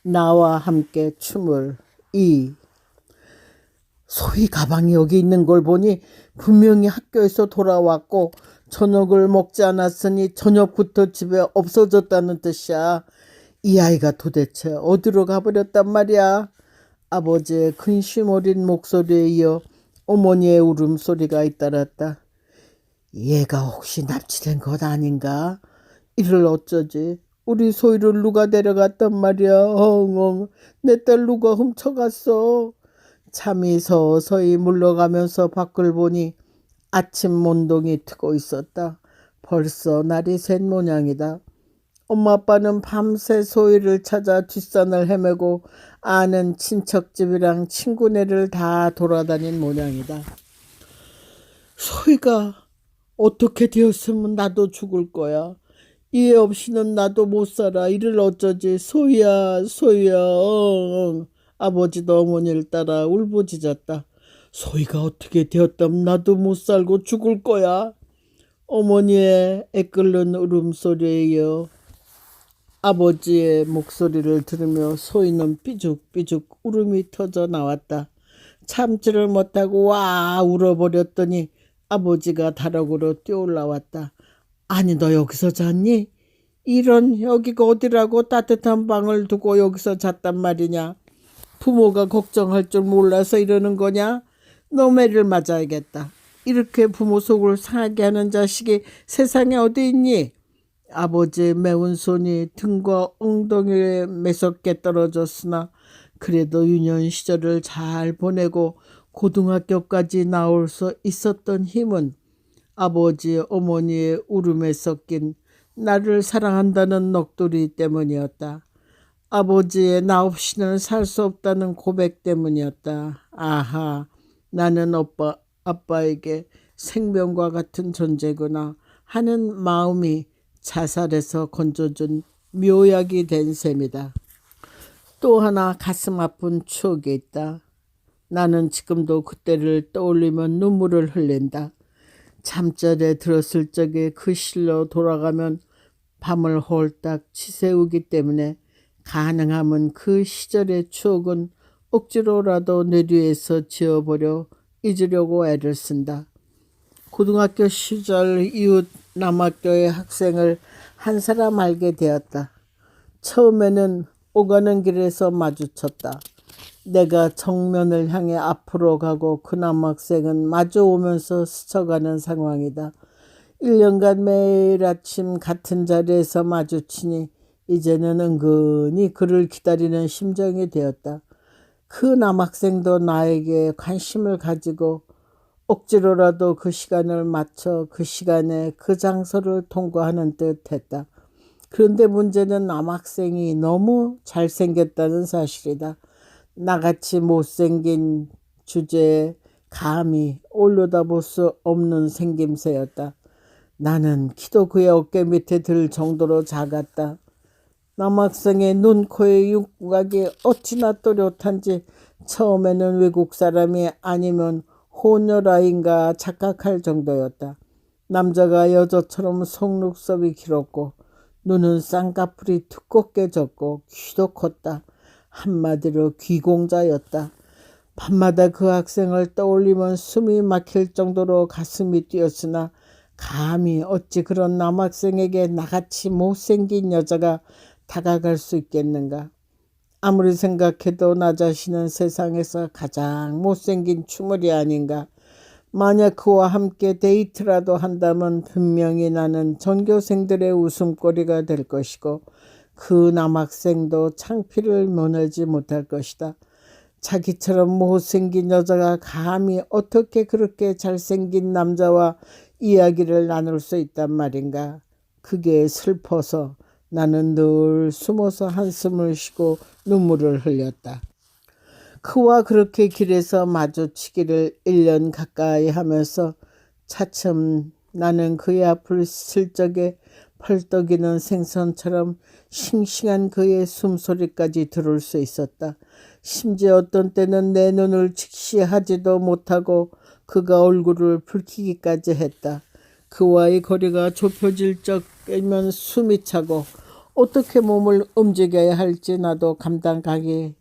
나와 함께 춤을. 소희 가방이 여기 있는 걸 보니 분명히 학교에서 돌아왔고 저녁을 먹지 않았으니 저녁부터 집에 없어졌다는 뜻이야. 이 아이가 도대체 어디로 가버렸단 말이야. 아버지의 근심 어린 목소리에 이어 어머니의 울음소리가 잇따랐다. 얘가 혹시 납치된 것 아닌가? 이를 어쩌지? 우리 소희를 누가 데려갔단 말이야. 엉엉, 내 딸 누가 훔쳐갔어. 잠이 서서히 물러가면서 밖을 보니 아침 mon동이 트고 있었다. 벌써 날이 샌 모양이다. 엄마 아빠는 밤새 소희를 찾아 뒷산을 헤매고 아는 친척집이랑 친구네를 다 돌아다닌 모양이다. 소희가 어떻게 되었으면 나도 죽을 거야. 이해 없이는 나도 못 살아. 이를 어쩌지. 소희야, 소희야. 엉엉. 아버지도 어머니를 따라 울부짖었다. 소희가 어떻게 되었다면 나도 못 살고 죽을 거야. 어머니의 애끓는 울음소리에 이어 아버지의 목소리를 들으며 소희는 삐죽삐죽 울음이 터져 나왔다. 참지를 못하고 와 울어버렸더니 아버지가 다락으로 뛰어올라왔다. 아니 너 여기서 잤니? 이런 여기가 어디라고 따뜻한 방을 두고 여기서 잤단 말이냐? 부모가 걱정할 줄 몰라서 이러는 거냐? 너 매를 맞아야겠다. 이렇게 부모 속을 상하게 하는 자식이 세상에 어디 있니? 아버지의 매운 손이 등과 엉덩이에 매섭게 떨어졌으나 그래도 유년 시절을 잘 보내고 고등학교까지 나올 수 있었던 힘은 아버지 어머니의 울음에 섞인 나를 사랑한다는 넋두리 때문이었다. 아버지의 나 없이는 살 수 없다는 고백 때문이었다. 아하, 나는 아빠에게 생명과 같은 존재구나 하는 마음이 자살에서 건져준 묘약이 된 셈이다. 또 하나 가슴 아픈 추억이 있다. 나는 지금도 그때를 떠올리면 눈물을 흘린다. 잠자리에 들었을 적에 그 실로 돌아가면 밤을 홀딱 지새우기 때문에 가능하면 그 시절의 추억은 억지로라도 뇌리에서 지워버려 잊으려고 애를 쓴다. 고등학교 시절 이웃 남학교의 학생을 한 사람 알게 되었다. 처음에는 오가는 길에서 마주쳤다. 내가 정면을 향해 앞으로 가고 그 남학생은 마주오면서 스쳐가는 상황이다. 1년간 매일 아침 같은 자리에서 마주치니 이제는 은근히 그를 기다리는 심정이 되었다. 그 남학생도 나에게 관심을 가지고 억지로라도 그 시간을 맞춰 그 시간에 그 장소를 통과하는 듯 했다. 그런데 문제는 남학생이 너무 잘생겼다는 사실이다. 나같이 못생긴 주제에 감히 올려다볼 수 없는 생김새였다. 나는 키도 그의 어깨 밑에 들 정도로 작았다. 남학생의 눈, 코의 윤곽이 어찌나 또렷한지 처음에는 외국 사람이 아니면 호녀라인가 착각할 정도였다. 남자가 여자처럼 속눈썹이 길었고 눈은 쌍꺼풀이 두껍게 졌고 귀도 컸다. 한마디로 귀공자였다. 밤마다 그 학생을 떠올리면 숨이 막힐 정도로 가슴이 뛰었으나 감히 어찌 그런 남학생에게 나같이 못생긴 여자가 다가갈 수 있겠는가. 아무리 생각해도 나 자신은 세상에서 가장 못생긴 추물이 아닌가. 만약 그와 함께 데이트라도 한다면 분명히 나는 전교생들의 웃음거리가 될 것이고 그 남학생도 창피를 면하지 못할 것이다. 자기처럼 못생긴 여자가 감히 어떻게 그렇게 잘생긴 남자와 이야기를 나눌 수 있단 말인가. 그게 슬퍼서 나는 늘 숨어서 한숨을 쉬고 눈물을 흘렸다. 그와 그렇게 길에서 마주치기를 1년 가까이 하면서 차츰 나는 그의 앞을 슬쩍에 펄떡이는 생선처럼 싱싱한 그의 숨소리까지 들을 수 있었다. 심지어 어떤 때는 내 눈을 직시하지도 못하고 그가 얼굴을 붉히기까지 했다. 그와의 거리가 좁혀질 적이면 숨이 차고 어떻게 몸을 움직여야 할지 나도 감당하기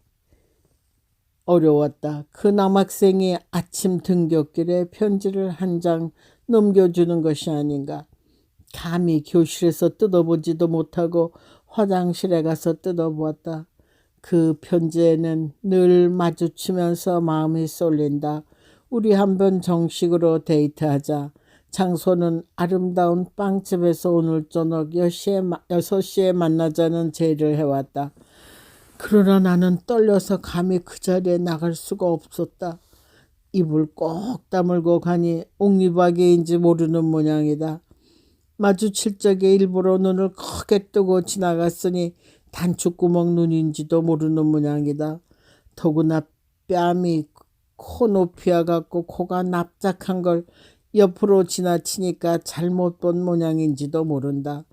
어려웠다. 그 남학생이 아침 등굣길에 편지를 한 장 넘겨주는 것이 아닌가. 감히 교실에서 뜯어보지도 못하고 화장실에 가서 뜯어보았다. 그 편지에는 늘 마주치면서 마음이 쏠린다. 우리 한번 정식으로 데이트하자. 장소는 아름다운 빵집에서 오늘 저녁 6시에 만나자는 제의를 해왔다. 그러나 나는 떨려서 감히 그 자리에 나갈 수가 없었다. 입을 꼭 다물고 가니 옥리박이인지 모르는 모양이다. 마주칠 적에 일부러 눈을 크게 뜨고 지나갔으니 단추구멍 눈인지도 모르는 모양이다. 더구나 뺨이 코 높이와 같고 코가 납작한 걸 옆으로 지나치니까 잘못 본 모양인지도 모른다.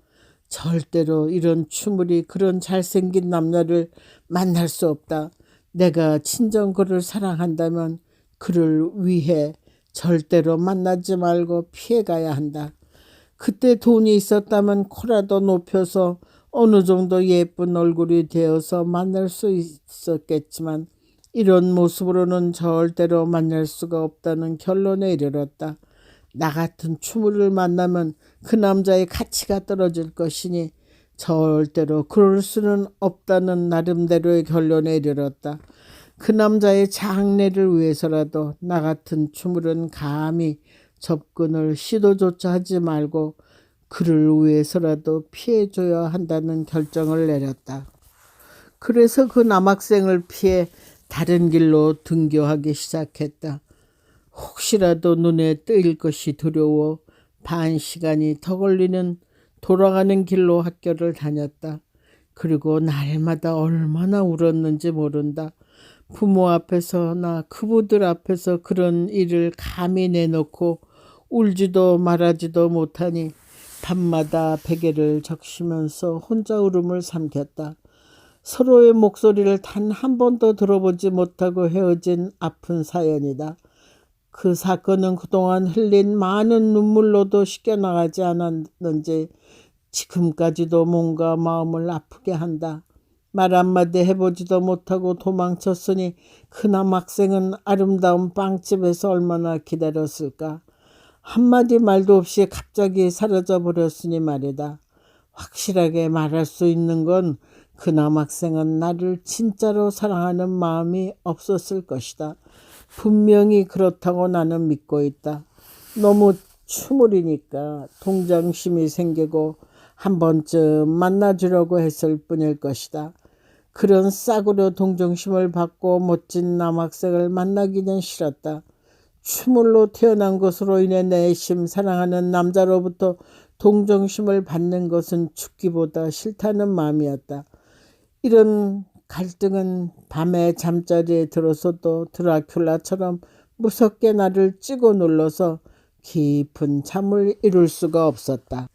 절대로 이런 추물이 그런 잘생긴 남자를 만날 수 없다. 내가 친정 그를 사랑한다면 그를 위해 절대로 만나지 말고 피해가야 한다. 그때 돈이 있었다면 코라도 높여서 어느 정도 예쁜 얼굴이 되어서 만날 수 있었겠지만 이런 모습으로는 절대로 만날 수가 없다는 결론에 이르렀다. 나 같은 추물을 만나면 그 남자의 가치가 떨어질 것이니 절대로 그럴 수는 없다는 나름대로의 결론에 이르렀다. 그 남자의 장래를 위해서라도 나 같은 추물은 감히 접근을 시도조차 하지 말고 그를 위해서라도 피해줘야 한다는 결정을 내렸다. 그래서 그 남학생을 피해 다른 길로 등교하기 시작했다. 혹시라도 눈에 띄일 것이 두려워 반 시간이 더 걸리는 돌아가는 길로 학교를 다녔다. 그리고 날마다 얼마나 울었는지 모른다. 부모 앞에서나 그부들 앞에서 그런 일을 감히 내놓고 울지도 말하지도 못하니 밤마다 베개를 적시면서 혼자 울음을 삼켰다. 서로의 목소리를 단 한 번도 들어보지 못하고 헤어진 아픈 사연이다. 그 사건은 그동안 흘린 많은 눈물로도 씻겨나가지 않았는지 지금까지도 뭔가 마음을 아프게 한다. 말 한마디 해보지도 못하고 도망쳤으니 그 남학생은 아름다운 빵집에서 얼마나 기다렸을까. 한마디 말도 없이 갑자기 사라져 버렸으니 말이다. 확실하게 말할 수 있는 건 그 남학생은 나를 진짜로 사랑하는 마음이 없었을 것이다. 분명히 그렇다고 나는 믿고 있다. 너무 추물이니까 동정심이 생기고 한 번쯤 만나주려고 했을 뿐일 것이다. 그런 싸구려 동정심을 받고 멋진 남학생을 만나기는 싫었다. 추물로 태어난 것으로 인해 내심 사랑하는 남자로부터 동정심을 받는 것은 죽기보다 싫다는 마음이었다. 이런 갈등은 밤에 잠자리에 들어서도 드라큘라처럼 무섭게 나를 찍어 눌러서 깊은 잠을 이룰 수가 없었다.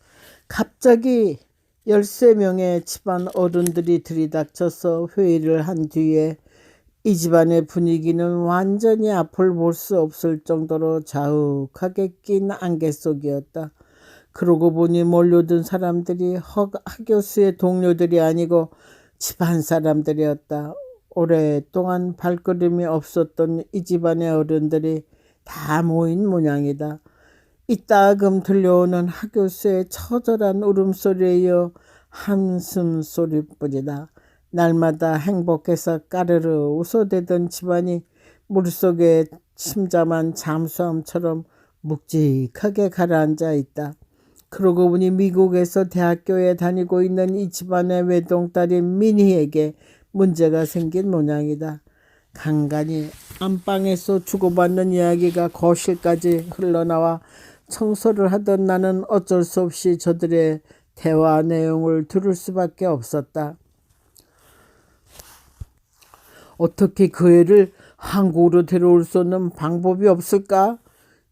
갑자기 13명의 집안 어른들이 들이닥쳐서 회의를 한 뒤에 이 집안의 분위기는 완전히 앞을 볼 수 없을 정도로 자욱하게 낀 안개 속이었다. 그러고 보니 몰려든 사람들이 하교수의 동료들이 아니고 집안 사람들이었다. 오랫동안 발걸음이 없었던 이 집안의 어른들이 다 모인 모양이다. 이따금 들려오는 하교수의 처절한 울음소리에 이어 한숨 소리뿐이다. 날마다 행복해서 까르르 웃어대던 집안이 물속에 침잠한 잠수함처럼 묵직하게 가라앉아 있다. 그러고 보니 미국에서 대학교에 다니고 있는 이 집안의 외동딸인 미니에게 문제가 생긴 모양이다. 간간히 안방에서 주고받는 이야기가 거실까지 흘러나와 청소를 하던 나는 어쩔 수 없이 저들의 대화 내용을 들을 수밖에 없었다. 어떻게 그 애를 한국으로 데려올 수 있는 방법이 없을까?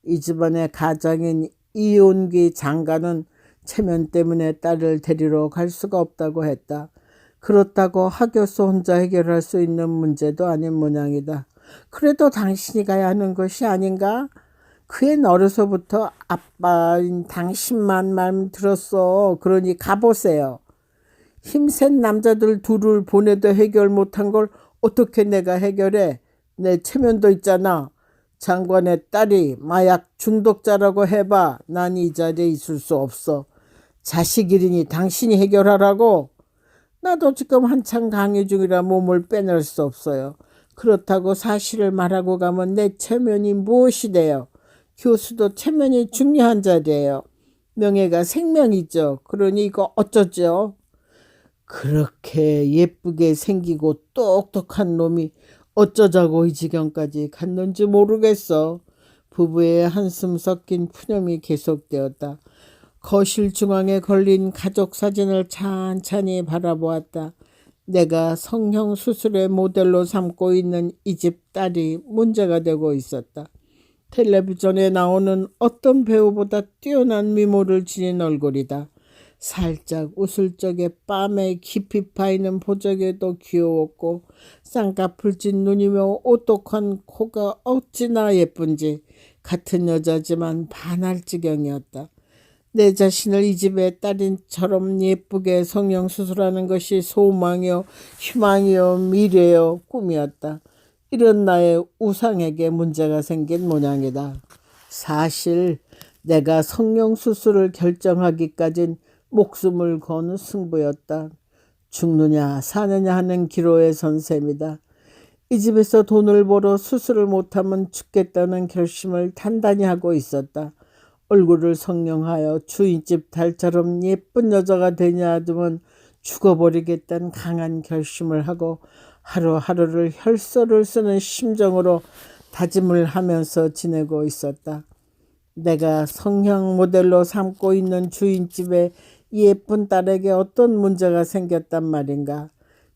이 집안의 가장인 이온기 장관은 체면 때문에 딸을 데리러 갈 수가 없다고 했다. 그렇다고 하교수 혼자 해결할 수 있는 문제도 아닌 모양이다. 그래도 당신이 가야 하는 것이 아닌가? 그 애는 어려서부터 아빠인 당신만 말 들었어. 그러니 가보세요. 힘센 남자들 둘을 보내도 해결 못한 걸 어떻게 내가 해결해? 내 체면도 있잖아. 장관의 딸이 마약 중독자라고 해봐. 난 이 자리에 있을 수 없어. 자식 일이니 당신이 해결하라고. 나도 지금 한창 강의 중이라 몸을 빼낼 수 없어요. 그렇다고 사실을 말하고 가면 내 체면이 무엇이 돼요? 교수도 체면이 중요한 자리예요. 명예가 생명이죠. 그러니 이거 어쩌죠? 그렇게 예쁘게 생기고 똑똑한 놈이 어쩌자고 이 지경까지 갔는지 모르겠어. 부부의 한숨 섞인 푸념이 계속되었다. 거실 중앙에 걸린 가족 사진을 찬찬히 바라보았다. 내가 성형 수술의 모델로 삼고 있는 이 집 딸이 문제가 되고 있었다. 텔레비전에 나오는 어떤 배우보다 뛰어난 미모를 지닌 얼굴이다. 살짝 웃을 적에 뺨에 깊이 파이는 보적에도 귀여웠고 쌍꺼풀 진 눈이며 오똑한 코가 어찌나 예쁜지 같은 여자지만 반할 지경이었다. 내 자신을 이 집의 딸인처럼 예쁘게 성형수술하는 것이 소망이요 희망이요 미래요 꿈이었다. 이런 나의 우상에게 문제가 생긴 모양이다. 사실 내가 성형수술을 결정하기까진 목숨을 거는 승부였다. 죽느냐 사느냐 하는 기로에 선 셈이다. 이 집에서 돈을 벌어 수술을 못하면 죽겠다는 결심을 단단히 하고 있었다. 얼굴을 성형하여 주인집 달처럼 예쁜 여자가 되냐 하면 죽어버리겠다는 강한 결심을 하고 하루하루를 혈서를 쓰는 심정으로 다짐을 하면서 지내고 있었다. 내가 성형 모델로 삼고 있는 주인집의 예쁜 딸에게 어떤 문제가 생겼단 말인가.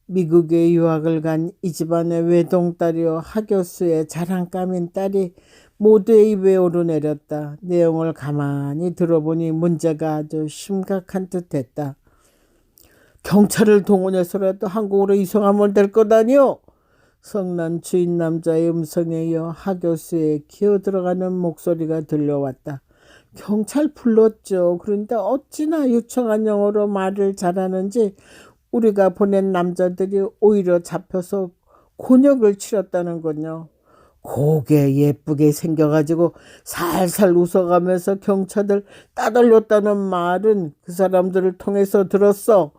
미국에 유학을 간 이 집안의 외동딸이요 하교수의 자랑감인 딸이 모두의 입에 오르내렸다. 내용을 가만히 들어보니 문제가 아주 심각한 듯했다. 경찰을 동원해서라도 한국으로 이송하면 될 것 아니오? 성난 주인 남자의 음성에 이어 하교수의 기어들어가는 목소리가 들려왔다. 경찰 불렀죠. 그런데 어찌나 유창한 영어로 말을 잘하는지 우리가 보낸 남자들이 오히려 잡혀서 곤욕을 치렀다는군요. 고개 예쁘게 생겨가지고 살살 웃어가면서 경찰들 따돌렸다는 말은 그 사람들을 통해서 들었어.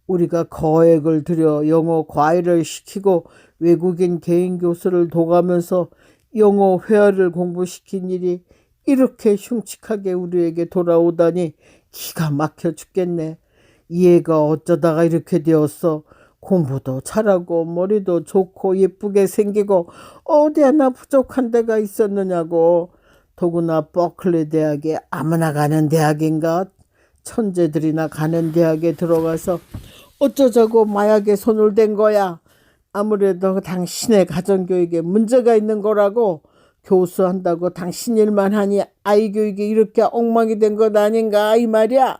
우리가 거액을 들여 영어 과외를 시키고 외국인 개인 교수를 도가면서 영어 회화를 공부시킨 일이 이렇게 흉측하게 우리에게 돌아오다니 기가 막혀 죽겠네. 얘가 어쩌다가 이렇게 되었어. 공부도 잘하고 머리도 좋고 예쁘게 생기고 어디 하나 부족한 데가 있었느냐고. 더구나 버클리 대학에 아무나 가는 대학인가? 천재들이나 가는 대학에 들어가서 어쩌자고 마약에 손을 댄 거야. 아무래도 당신의 가정교육에 문제가 있는 거라고. 교수한다고 당신 일만 하니 아이 교육이 이렇게 엉망이 된 것 아닌가 이 말이야.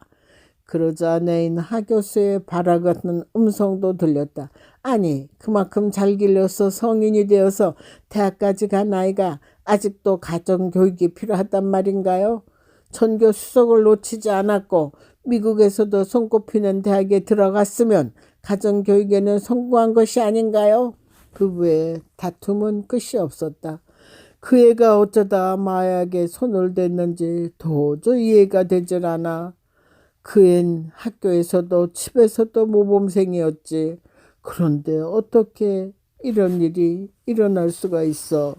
그러자 내인 하교수의 바라 같은 음성도 들렸다. 아니 그만큼 잘 길러서 성인이 되어서 대학까지 간 아이가 아직도 가정교육이 필요하단 말인가요? 전교 수석을 놓치지 않았고 미국에서도 손꼽히는 대학에 들어갔으면 가정교육에는 성공한 것이 아닌가요? 부부의 다툼은 끝이 없었다. 그 애가 어쩌다 마약에 손을 댔는지 도저히 이해가 되질 않아. 그 앤 학교에서도 집에서도 모범생이었지. 그런데 어떻게 이런 일이 일어날 수가 있어.